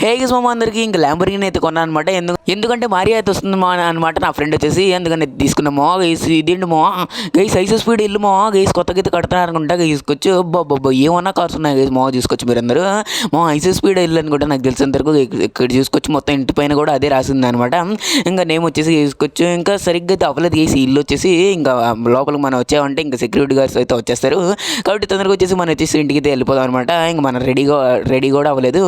Hey guys మామ అందరికీ ఇంకా ల్యాంబోర్గిని అయితే కొన్నాను అనమాట. ఎందుకంటే మారియా అయితే వస్తుంది మా అనమాట నా ఫ్రెండ్ వచ్చేసి, ఎందుకంటే తీసుకున్నామో గైస్ ఇదేంటి మా గైస్ ఐసో స్పీడ్ ఇల్లు మా గైస్ కొత్తగా అయితే కడతారు అనుకుంటా. తీసుకొచ్చు బాబా ఏమన్నా కార్స్ ఉన్నాయి గైస్ మా చూసుకోవచ్చు మీరందరూ. మా ఐసో స్పీడ్ ఇల్లు అనుకుంటా నాకు తెలిసినంతవరకు. ఇక్కడ చూసుకోవచ్చు మొత్తం ఇంటి పైన కూడా అదే రాసింది అనమాట. ఇంకా నేమ్ వచ్చేసి చూసుకోవచ్చు. ఇంకా సరిగ్గా అయితే అవ్వలేదు గైస్ ఇల్లు వచ్చేసి. ఇంకా లోపలికి మనం వచ్చామంటే ఇంకా సెక్యూరిటీ గార్డ్స్ అయితే వచ్చేస్తారు కాబట్టి తొందరగా వచ్చేసి మనం వచ్చేసి ఇంటికి అయితే వెళ్ళిపోదాం అనమాట. ఇంకా మనం రెడీ కూడా అవ్వలేదు.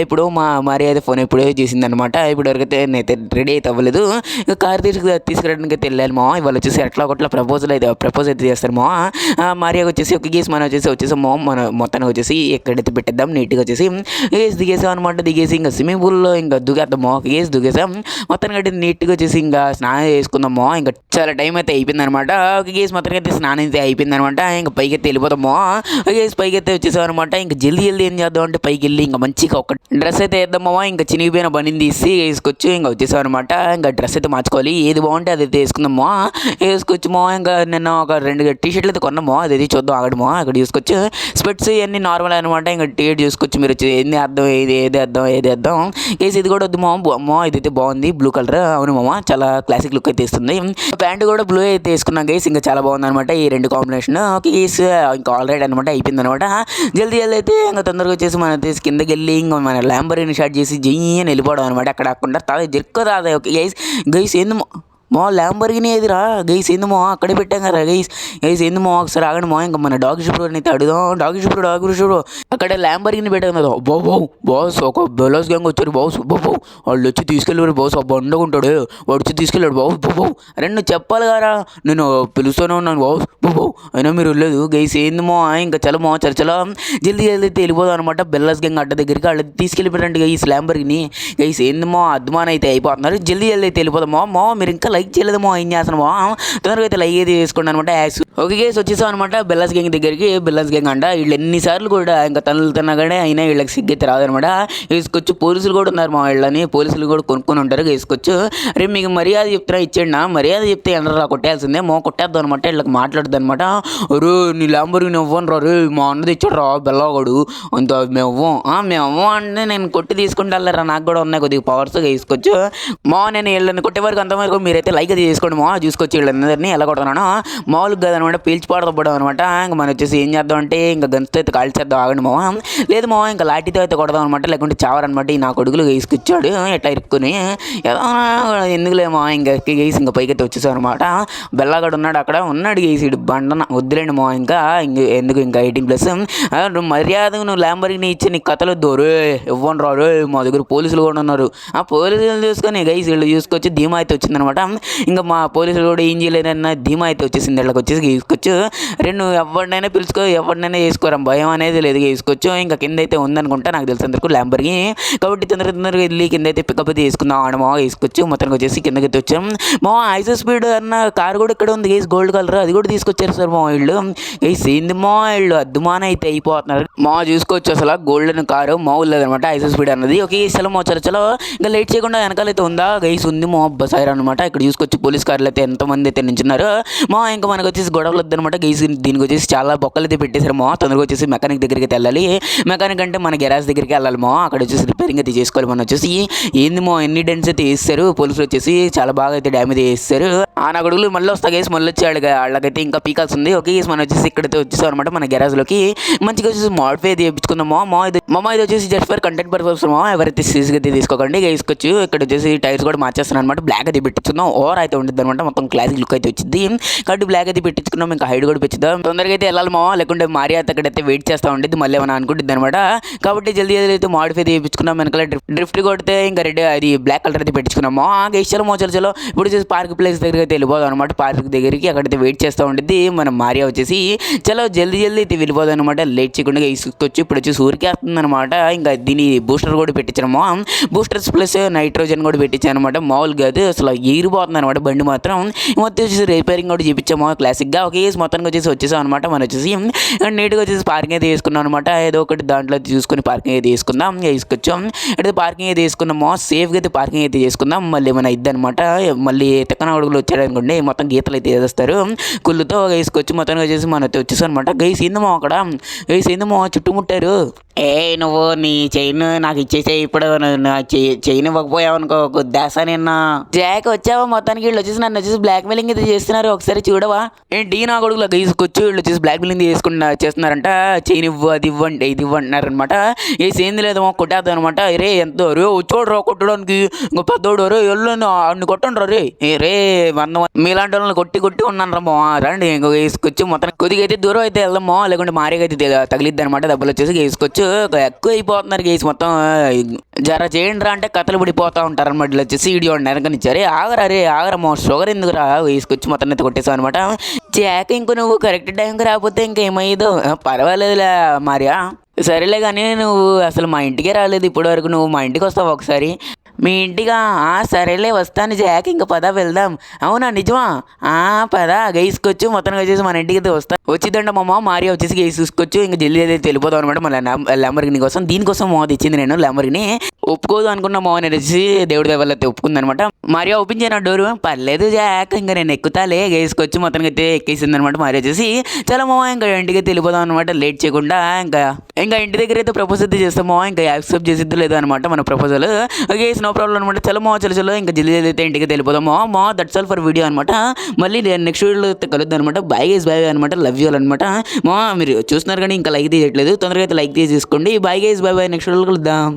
ఇప్పుడు మా అయితే ఫోన్ ఎప్పుడో చేసిందనమాట. ఇప్పుడు వరకైతే నేనైతే రెడీ అయితే అవ్వలేదు. ఇంకా కార్ తీసుకురావడానికి అయితే వెళ్ళాలి మా. ఇవాళ వచ్చేసి ఎట్లా ప్రపోజ్ అయితే చేస్తారు మా. మారియాకి వచ్చేసి ఒక గేస్ మనం వచ్చేసి మన మొత్తానికి వచ్చేసి ఎక్కడైతే పెట్టేద్దాం నీట్గా వచ్చేసి గేస్ దిగేసాం అనమాట. దిగేసి ఇంకా స్విమ్మింగ్ పూల్లో ఇంకా దిగేద్దాం మా. గేస్ దిగేసాం మొత్తానికి అయితే నీట్గా వచ్చేసి ఇంకా స్నానం చేసుకుందామో. ఇంకా చాలా టైం అయితే అయిపోయింది అనమాట. ఒక గేస్ మొత్తానికి అయితే స్నానం అయితే అయిపోయింది అనమాట. ఇంకా పైకి అయితే వెళ్ళిపోతామో. గేస్ పైకి అయితే వచ్చేసాం అనమాట. ఇంకా జల్దీ ఏం చేద్దాం అంటే పైకి వెళ్ళి ఇంకా మంచిగా ఒక డ్రెస్ అయితే వేద్దామా. ఇంకా చినిగిపోయిన బండిని తీసి వేసుకొచ్చు ఇంకా వచ్చేసాం అనమాట. ఇంకా డ్రెస్ అయితే మార్చుకోవాలి, ఏది బాగుంటే అది అయితే వేసుకుందామో. వేసుకొచ్చామో. ఇంకా నిన్న ఒక 2 టీ-షర్ట్లు అయితే కొన్నామో, అది చూద్దాం ఆగడమో. అక్కడ చూసుకోవచ్చు స్పెట్స్ ఇవన్నీ నార్మల్ అనమాట. ఇంకా టీ-షర్ట్ చూసుకోవచ్చు మీరు వచ్చి ఏది అర్థం ఏది అర్థం కేసు ఇది కూడా వద్దు అమ్మో ఇదైతే బాగుంది బ్లూ కలర్. అవును మామ చాలా క్లాసిక్ లుక్ అయితే ఇస్తుంది. ప్యాంట్ కూడా బ్లూ అయితే వేసుకున్నాం గైస్. ఇంకా చాలా బాగుంది అనమాట ఈ 2 కాంబినేషన్. కేసు ఇంకా ఆల్రెడీ అనమాట అయిపోయింది అనమాట. జల్దీ అయితే ఇంకా తొందరగా వచ్చేసి మన కిందకి వెళ్ళి ఇంకా మన ల్యాంబోర్గిని స్టార్ట్ చేసి జయ్యని వెళ్ళిపోవడం అనమాట. అక్కడ అక్కడ జరుక్కు రాదా గైస్ ఏంది మా ల్యాంబోర్గిని ఏదిరా గైస్ ఏందమో అక్కడే పెట్టాం కదా గైస్ ఏందమో ఒకసారి ఆగడమో. ఇంకా మన డాగ్ షూపర్ అయితే అడుగుదాం. డాగ్ షూపర్ అక్కడ ల్యాంబోర్గిని పెట్టాం కదా. బాస్ ఒక బెలాస్ గ్యాంగ్ వచ్చారు బాస్. వాళ్ళు వచ్చి తీసుకెళ్ళారు బాస్. ఆ బండగుంటాడు వాడు వచ్చి తీసుకెళ్ళాడు బాస్. అరే నువ్వు చెప్పాలి కదా, నేను పిలుస్తూనే ఉన్నాను బాస్. అయినా మీరు వెళ్ళలేదు గైస్ ఏందమో. ఇంకా చలమో చల జల్దీ అయితే వెళ్ళిపోదాం అనమాట. బెల్లాస్ గ్యాంగ్ అడ్డ దగ్గరికి వాళ్ళు తీసుకెళ్ళిపోయారండి గైస్ ల్యాంబోర్గిని. గైస్ ఏందమో అద్మాన్ అయితే అయిపోతున్నారు. జల్దీ అయితే వెళ్ళిపోదామో. మీరు ఇంకా లైక్ చేయలేదేమో ఏం చేస్తున్నామో. తొందరగా అయితే లైక్ అయితే వేసుకోండి అనమాట. ఒక కేసు వచ్చేసాం అనమాట బెల్లాస్ గ్యాంగ్ దగ్గరికి. బెల్లాస్ గ్యాంగ్ అంట వీళ్ళు ఎన్నిసార్లు కూడా ఇంకా తనలు తినగానే అయినా వీళ్ళకి సిగ్గైతే రాదనమాట. వేసుకొచ్చు పోలీసులు కూడా ఉన్నారు మా వీళ్ళని. పోలీసులు కూడా కొనుక్కొని ఉంటారు. వేసుకొచ్చు రేపు మీకు మర్యాద చెప్తున్నా ఇచ్చేయండి. మర్యాద చెప్తే ఎండరా కొట్టేయాల్సిందే కొట్టేద్దాం అనమాట. వీళ్ళకి మాట్లాడద్దు అనమాట. రే నీ ల్యాంబోర్గిని ఇవ్వను రా రే మా అన్నది ఇచ్చాడు రా బెల్లగాడు అంత మేము ఇవ్వం అంటే నేను కొట్టి తీసుకుంటే వెళ్ళరా నాకు కూడా ఉన్నాయి కొద్దిగా పవర్స్. వేసుకోవచ్చు నేను వీళ్ళని కొట్టే వరకు అంతవరకు మీరైతే లైక్ అది చేసుకోండి చూసుకొచ్చి వీళ్ళందరినీ ఎలా కొడుతున్నాను మామూలుగా కదనమాట. పీల్చి పాడదప్పడం అనమాట. ఇంకా మనం వచ్చేసి ఏం చేద్దాం అంటే ఇంకా గన్స్తో అయితే కాల్చేద్దాం ఆగండి లేదు ఇంకా లాఠీతో అయితే కొడదాం అనమాట. లేకుంటే చావరనమాట. ఈ నా కొడుకులు వేసుకొచ్చాడు ఎట్లా ఇరుక్కుని ఎందుకులేమో ఇంకా గేసి ఇంకా పైకి అయితే వచ్చేసాం అనమాట. బెల్లగాడు ఉన్నాడు అక్కడ ఉన్నాడు గేసిడు బండన వద్దులేండి ఇంకా ఎందుకు ఇంకా 18+ మర్యాద నువ్వు ల్యాంబోర్గిని ఇచ్చి నీకు కథలు దోరు ఇవ్వండి రారు. మా దగ్గర పోలీసులు కూడా ఉన్నారు. ఆ పోలీసులు చూసుకొని గైస్ వీళ్ళు చూసుకొచ్చి ధీమా అయితే వచ్చిందనమాట. ఇంకా మా పోలీసులు కూడా ఏం చేయలేదన్న ధీమా అయితే వచ్చేసింది. ఇళ్ళకి వచ్చేసి తీసుకొచ్చు నువ్వు ఎవరినైనా పిలుచుకో ఎవరినైనా వేసుకోరా భయం అనేది లేదు. వేసుకోవచ్చు ఇంకా కింద అయితే ఉందనుకుంటా నాకు తెలిసినందుకు ల్యాంబోర్గిని. కాబట్టి తొందరగా వెళ్ళి కింద అయితే పికప్ అయితే వేసుకుందాం ఆడమో. వేసుకోవచ్చు మొత్తానికి వచ్చేసి కిందకి అయితే వచ్చాం. ఐసో స్పీడ్ అన్న కార్ కూడా ఇక్కడ ఉంది గైస్ గోల్డ్ కలర్. అది కూడా తీసుకొచ్చారు సార్ వీళ్ళు. గైస్ ఏంది వీళ్ళు అద్దుమాన అయితే అయిపోతున్నారు. చూసుకోవచ్చు అసలు గోల్డెన్ కారు లేదనమాట ఐసో స్పీడ్ అన్నది. ఓకే చలో చలో ఇంకా లేట్ చేయకుండా వెనకాలైతే ఉందా గైస్ ఉంది బసాయిర్ అనమాట. ఇక్కడ చూసుకోవచ్చు పోలీస్ కార్లు అయితే ఎంతమంది అయితే నించున్నారు. ఇంకా మనకు వచ్చేసి గొడవలు వద్దనమాట. గైస్ దీనికి వచ్చేసి చాలా బొక్కలు అయితే పెట్టేశారు. తొందరగా వచ్చేసి మెకానిక్ దగ్గరికి అయితే వెళ్ళాలి. మెకానిక్ అంటే మన గ్యారేజ్ దగ్గరికి వెళ్ళాలి. అక్కడ వచ్చేసి రిపేరింగ్ అయితే చేసుకోవాలి. మనం వచ్చేసి ఏంది ఎన్ని డెంట్స్ అయితే వేస్తారు పోలీసులు వచ్చేసి చాలా బాగా అయితే డ్యామేజ్ చేస్తారు. నా గొడుగులు మళ్ళీ వస్తా గైస్ మళ్ళీ వచ్చి వాళ్ళకైతే ఇంకా పీకాల్సి ఉంది. ఓకే గైస్ మనం వచ్చేసి ఇక్కడైతే వచ్చేసాం అనమాట మన గ్యారేజ్లోకి. మంచిగా వచ్చేసి మోడిఫై అయితే చేయించుకుందాం. ఇది వచ్చేసి జస్ట్ ఫర్ కంటెంట్ పర్పస్ ఎవరైతే సీజీగా అయితే తీసుకోకండి. వేసుకోవచ్చు ఇక్కడ వచ్చేసి టైర్స్ కూడా మార్చేస్తున్నాను అనమాట. బ్లాక్ అయితే పెట్టించుకుందాం. ఓవర్ అయితే ఉంటుంది అనమాట. మొత్తం క్లాసిక్ లుక్ అయితే వచ్చింది కాబట్టి బ్లాక్ అయితే పెట్టించుకున్నాం. ఇంకా హైట్ కూడా పెంచుదాం. తొందరగా అయితే వెళ్ళాలి లేకుంటే మారియా అక్కడైతే వెయిట్ చేస్తూ ఉండేది మళ్ళీ ఏమైనా అనుకుంటుంది అనమాట. కాబట్టి జల్దీ అయితే మోడిఫై చేయించుకున్నాం. వెనకాల డ్రిఫ్ట్ కొడితే ఇంకా రెడ్ అది బ్లాక్ కలర్ అయితే పెట్టించుకున్నాము. చలో ఇప్పుడు వచ్చేసి పార్క్ ప్లేస్ దగ్గరికి అయితే వెళ్ళిపోదాం అనమాట. పార్క్ దగ్గరికి అక్కడైతే వెయిట్ చేస్తూ ఉండేది మన మారియా వచ్చేసి. చలో జల్దీ అయితే వెళ్ళిపోదాం అనమాట. లేట్ చేయకుండా ఇసుకొచ్చి ఇప్పుడు వచ్చి ఊరికే వస్తుంది అనమాట. ఇంకా దీని బూస్టర్ కూడా పెట్టించాము. బూస్టర్స్ ప్లస్ నైట్రోజన్ కూడా పెట్టించాను అనమాట. మామూలుగా అది అసలు ఎగిరిపోతుంది అనమాట బండి మాత్రం. మొత్తం వచ్చేసి రిపేరింగ్ కూడా చేయించాము క్లాసిక్గా. గైస్ మొత్తానికి వచ్చేసాం అనమాట. మనం వచ్చేసి నీట్గా వచ్చేసి పార్కింగ్ అయితే తీసుకున్నాం అనమాట. ఏదో ఒకటి దాంట్లో చూసుకొని పార్కింగ్ అయితే తీసుకుందాం. తీసుకొచ్చాం అయితే పార్కింగ్ అయితే తీసుకున్నామో సేఫ్గా అయితే పార్కింగ్ అయితే చేసుకుందాం. మళ్ళీ ఏమైనా ఇద్దనమాట మళ్ళీ తెక్కన అడుగులు వచ్చాడు అనుకోండి మొత్తం గీతలు అయితే వేసేస్తారు కుళ్ళుతో. వేసుకొచ్చి మొత్తానికి వచ్చేసి మనం అయితే వచ్చేసాం అనమాట. గైస్ ఏందమో అక్కడ గైస్ ఏందమో చుట్టుముట్టారు. నువ్వు నీ చైన్ నాకు ఇచ్చేసే ఇప్పుడు చైన్ ఇవ్వకపోయావు అనుకో గుద్దేసా నిన్న. జాక్ వచ్చావా మొత్తానికి వీళ్ళు వచ్చేసి నన్ను వచ్చేసి బ్లాక్ మెయిలింగ్ అయితే చేస్తున్నారు. ఒకసారి చూడవా ఏంటి నా కొడుకులో గైసుకొచ్చి వీళ్ళు వచ్చేసి బ్లాక్ మెయిలింగ్ చేస్తున్నారంట. చైన్ ఇవ్వు అది ఇవ్వండి ఇది ఇవ్వంటున్నారు అనమాట. ఏ సేంది లేదు కొట్టేద్దాం అనమాట. రే ఎంతో రే వచ్చోడు రా కొట్టడానికి ఇంకో పెద్దోడు రే ఎల్లు అన్ని కొట్టండి రే రే మీలాంటి వాళ్ళని కొట్టి ఉన్నాను రమ్మో రండి ఇంకో వేసుకొచ్చి మొత్తం కొద్దిగా అయితే దూరం అయితే వెళ్దామో లేకుంటే మారేగా అయితే తగిలిద్ది అనమాట. డబ్బులు వచ్చేసి వేసుకొచ్చు ఎక్కువ అయిపోతున్నారు గేసి మొత్తం జర చేయండి రా అంటే కథలు పడిపోతూ ఉంటారు అనమాట. ఇలా వచ్చేసి వీడియో వెనకనిచ్చారు. ఆగరమ్మో షుగర్ ఎందుకు రా వేసుకొచ్చి మొత్తం అయితే కొట్టేసాం అనమాట. జాక్ ఇంకో నువ్వు కరెక్ట్ టైంకి రాకపోతే ఇంకేమయ్యేదో పర్వాలేదులే మరియా. సరేలే కానీ నువ్వు అసలు మా ఇంటికే రాలేదు ఇప్పటివరకు. నువ్వు మా ఇంటికి వస్తావు ఒకసారి మీ ఇంటిగా? సరేలే వస్తాను జాక్ ఇంక పద వెళ్దాం. అవునా నిజమా? పద గైసుకొచ్చు మొత్తానికి వచ్చేసి మన ఇంటికి అయితే వచ్చిందంట మా మారియా వచ్చేసి గైస్ చూసుకోవచ్చు. ఇంకా జల్దీ అయితే వెళ్ళిపోతాం అనమాట. మళ్ళీ ల్యాంబర్గిని కోసం దీనికోసం మో తెచ్చింది నేను ల్యాంబర్గిని. ఒప్పుకోదు అనుకున్న మో నేను వచ్చేసి దేవుడి దేవాళ్ళు అయితే ఒప్పుకుందనమాట. మారియా ఓపెన్ చేయను డోరు. పర్లేదు జాక్ ఇంకా నేను ఎక్కుతాలే గైసుకొచ్చి మొత్తానికి అయితే ఎక్కేసింది అనమాట. మారియా వచ్చేసి చాలా మో ఇంకా ఇంటికి అయితే వెళ్ళిపోదాం అనమాట లేట్ చేయకుండా. ఇంకా ఇంటి దగ్గర అయితే ప్రపోజ్ అయితే చేస్తామో ఇంకా యాక్సెప్ట్ చేసిద్దు లేదు అనమాట మన ప్రపోజల్. గైస్ నో ప్రాబ్లం అనమాట. చలో ఇంకా జల్దీ అయితే ఇంటికి వెళ్ళిపోదామో దట్స్ ఆల్ ఫర్ వీడియో అనమాట. మళ్ళీ నెక్స్ట్ వీడియోలో కలుద్దాం అనమాట. బాయ్ అనమాట. లవ్ యూ అనమాట. మీరు చూస్తున్నారు కానీ ఇంకా లైక్ తీయట్లేదు. తొందరగా అయితే లైక్ తీసుకోండి. బాయ్ గైస్ బాయ్ నెక్స్ట్ వీడియోలో కలుద్దాం.